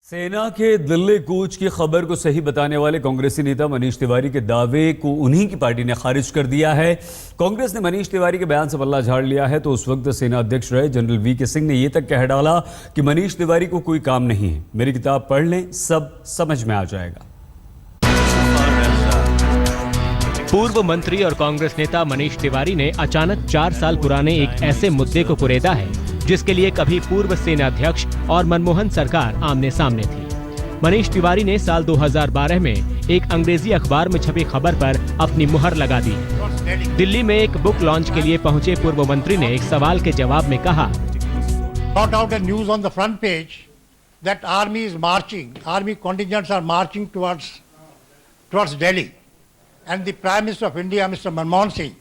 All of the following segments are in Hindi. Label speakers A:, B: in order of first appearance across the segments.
A: सेना के दिल्ली कूच की खबर को सही बताने वाले कांग्रेसी नेता मनीष तिवारी के दावे को उन्हीं की पार्टी ने खारिज कर दिया है। कांग्रेस ने मनीष तिवारी के बयान से पल्ला झाड़ लिया है तो उस वक्त सेना अध्यक्ष रहे जनरल वीके सिंह ने यह तक कह डाला कि मनीष तिवारी को कोई काम नहीं है, मेरी किताब पढ़ लें, सब समझ में आ जाएगा।
B: पूर्व मंत्री और कांग्रेस नेता मनीष तिवारी ने अचानक 4 साल पुराने एक ऐसे मुद्दे को कुरेदा है जिसके लिए कभी पूर्व सेना अध्यक्ष और मनमोहन सरकार आमने सामने थी। मनीष तिवारी ने साल 2012 में एक अंग्रेजी अखबार में छपी खबर पर अपनी मुहर लगा दी। दिल्ली में एक बुक लॉन्च के लिए पहुंचे पूर्व मंत्री ने एक सवाल के जवाब में कहा,
C: Got out a news on the front page that army is marching, army contingents are marching towards Delhi, and the Prime Minister of India, Mr. Manmohan Singh,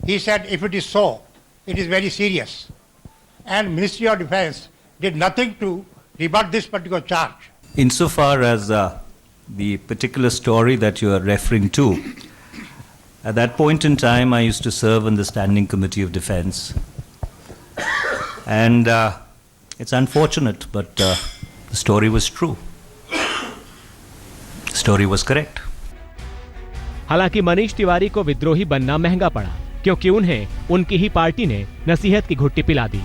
C: he said if it is so, it is very serious. And Ministry of Defence did nothing to rebut this particular charge.
D: Insofar as the particular story that you are referring to, at that point in time I used to serve on the Standing Committee of Defence. And it's unfortunate, but the story was true. The story was correct.
B: हालांकि मनीष तिवारी को विद्रोही बनना महंगा पड़ा क्योंकि उन्हें उनकी ही पार्टी ने नसीहत की घुट्टी पिला दी।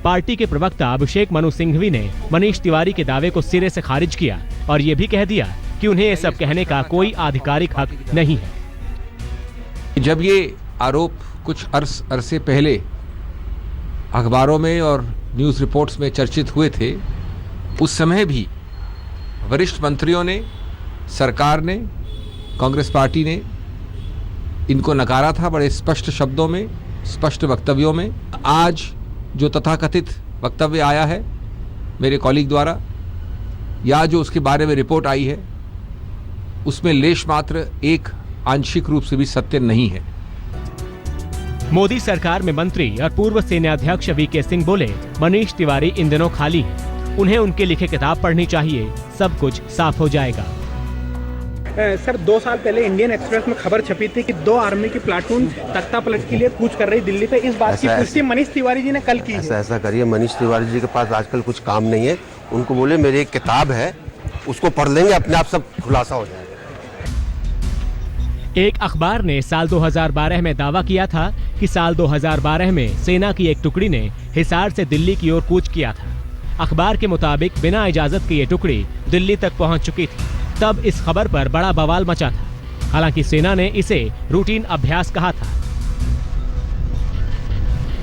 B: पार्टी के प्रवक्ता अभिषेक मनु सिंघवी ने मनीष तिवारी के दावे को सिरे से खारिज किया और ये भी कह दिया कि उन्हें ये सब कहने का कोई आधिकारिक हक नहीं है।
E: जब ये आरोप कुछ अरसे पहले अखबारों में और न्यूज़ रिपोर्ट्स में चर्चित हुए थे, उस समय भी वरिष्ठ मंत्रियों ने, सरकार ने, कांग्रेस पार्टी ने इनको नकारा था बड़े स्पष्ट शब्दों में, स्पष्ट वक्तव्यों में। आज जो तथाकथित वक्तव्य आया है मेरे कॉलीग द्वारा या जो उसके बारे में रिपोर्ट आई है, उसमें लेश मात्र एक आंशिक रूप से भी सत्य नहीं है।
B: मोदी सरकार में मंत्री और पूर्व सेना अध्यक्ष वीके सिंह बोले, मनीष तिवारी इन दिनों खाली हैं, उन्हें उनके लिखे किताब पढ़नी चाहिए, सब कुछ साफ हो जाएगा।
F: सर 2 साल पहले इंडियन एक्सप्रेस में खबर छपी थी कि 2 आर्मी की प्लाटून तख्ता पलट के लिए कूच कर रही दिल्ली पे। इस बात की पुष्टि मनीष तिवारी जी ने कल की है।
G: ऐसा करिए, मनीष तिवारी जी के पास आजकल कुछ काम नहीं है, उनको बोले मेरी एक किताब है, उसको पढ़ लेंगे, अपने आप सब खुलासा हो जाएगा।
B: एक अखबार ने साल 2012 में दावा किया था कि साल 2012 में सेना की एक टुकड़ी ने हिसार से दिल्ली की ओर कूच किया था। अखबार के मुताबिक बिना इजाजत के ये टुकड़ी दिल्ली तक पहुंच चुकी थी। तब इस खबर पर बड़ा बवाल मचा था। हालांकि सेना ने इसे रूटीन अभ्यास कहा था।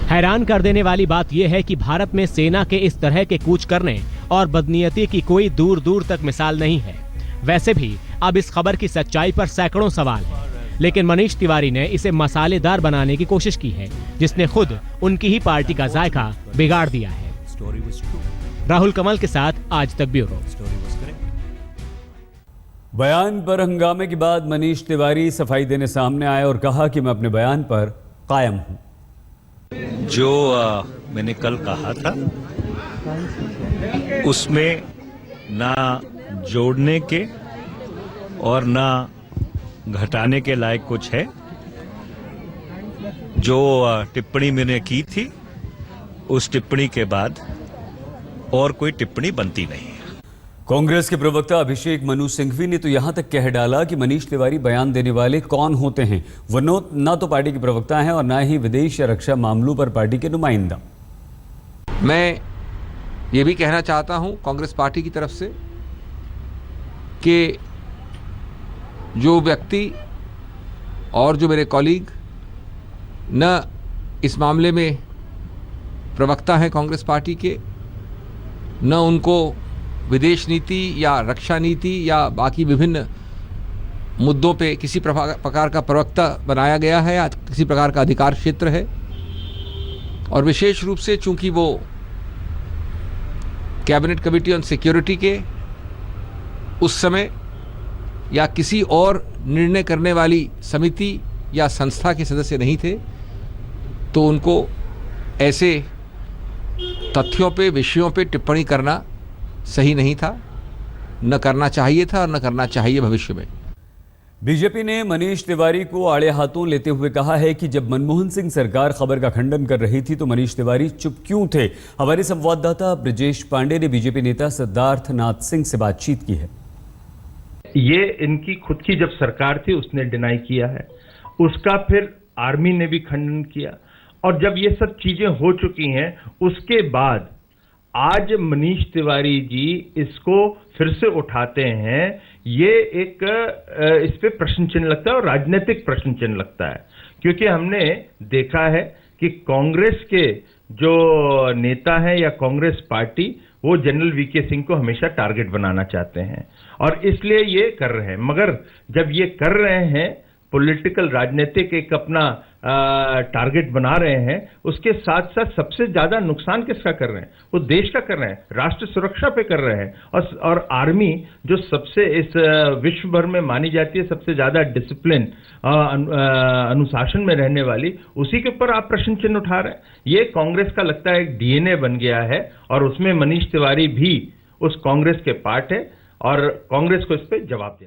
B: हैरान कर देने वाली बात यह है कि भारत में सेना के इस तरह के कूच करने और बदनीयती की कोई दूर दूर तक मिसाल नहीं है। वैसे भी अब इस खबर की सच्चाई पर सैकड़ों सवाल हैं, लेकिन मनीष तिवारी ने इसे मसालेदार बनाने की कोशिश की है, जिसने खुद उनकी ही पार्टी का जायका बिगाड़ दिया है। राहुल कमल के साथ आज तक ब्यूरो।
A: बयान पर हंगामे के बाद मनीष तिवारी सफाई देने सामने आए और कहा कि मैं अपने बयान पर कायम हूं।
D: जो मैंने कल कहा था उसमें ना जोड़ने के और ना घटाने के लायक कुछ है। जो टिप्पणी मैंने की थी उस टिप्पणी के बाद और कोई टिप्पणी बनती नहीं है।
A: कांग्रेस के प्रवक्ता अभिषेक मनु सिंघवी ने तो यहां तक कह डाला कि मनीष तिवारी बयान देने वाले कौन होते हैं। वो ना तो पार्टी के प्रवक्ता हैं और ना ही विदेश या रक्षा मामलों पर पार्टी के नुमाइंदा।
E: मैं ये भी कहना चाहता हूं कांग्रेस पार्टी की तरफ से कि जो व्यक्ति और जो मेरे कॉलीग न इस मामले में प्रवक्ता हैं कांग्रेस पार्टी के, न उनको विदेश नीति या रक्षा नीति या बाकी विभिन्न मुद्दों पे किसी प्रकार का प्रवक्ता बनाया गया है या किसी प्रकार का अधिकार क्षेत्र है। और विशेष रूप से चूंकि वो कैबिनेट कमेटी ऑन सिक्योरिटी के उस समय या किसी और निर्णय करने वाली समिति या संस्था के सदस्य नहीं थे, तो उनको ऐसे तथ्यों पे, विषयों पे टिप्पणी करना सही नहीं था, न करना चाहिए था और न करना चाहिए भविष्य में।
A: बीजेपी ने मनीष तिवारी को आड़े हाथों लेते हुए कहा है कि जब मनमोहन सिंह सरकार खबर का खंडन कर रही थी तो मनीष तिवारी चुप क्यों थे। हमारे संवाददाता ब्रजेश पांडे ने बीजेपी नेता सिद्धार्थ नाथ सिंह से बातचीत की है।
H: ये इनकी खुद की जब सरकार थी उसने डिनाई किया है, उसका फिर आर्मी ने भी खंडन किया, और जब ये सब चीजें हो चुकी हैं उसके बाद आज मनीष तिवारी जी इसको फिर से उठाते हैं, ये एक इस पे प्रश्न चिन्ह लगता है और राजनीतिक प्रश्न चिन्ह लगता है। क्योंकि हमने देखा है कि कांग्रेस के जो नेता हैं या कांग्रेस पार्टी वो जनरल वीके सिंह को हमेशा टारगेट बनाना चाहते हैं और इसलिए ये कर रहे हैं। मगर जब ये कर रहे हैं पॉलिटिकल राजनीतिक एक अपना टारगेट बना रहे हैं, उसके साथ साथ सबसे ज्यादा नुकसान किसका कर रहे हैं? वो देश का कर रहे हैं, राष्ट्र सुरक्षा पे कर रहे हैं। और आर्मी जो सबसे इस विश्व भर में मानी जाती है सबसे ज्यादा डिसिप्लिन अनुशासन में रहने वाली, उसी के ऊपर आप प्रश्न चिन्ह उठा रहे हैं। ये कांग्रेस का लगता है एक डीएनए बन गया है और उसमें मनीष तिवारी भी उस कांग्रेस के पार्ट है और कांग्रेस को इस पे जवाब देना।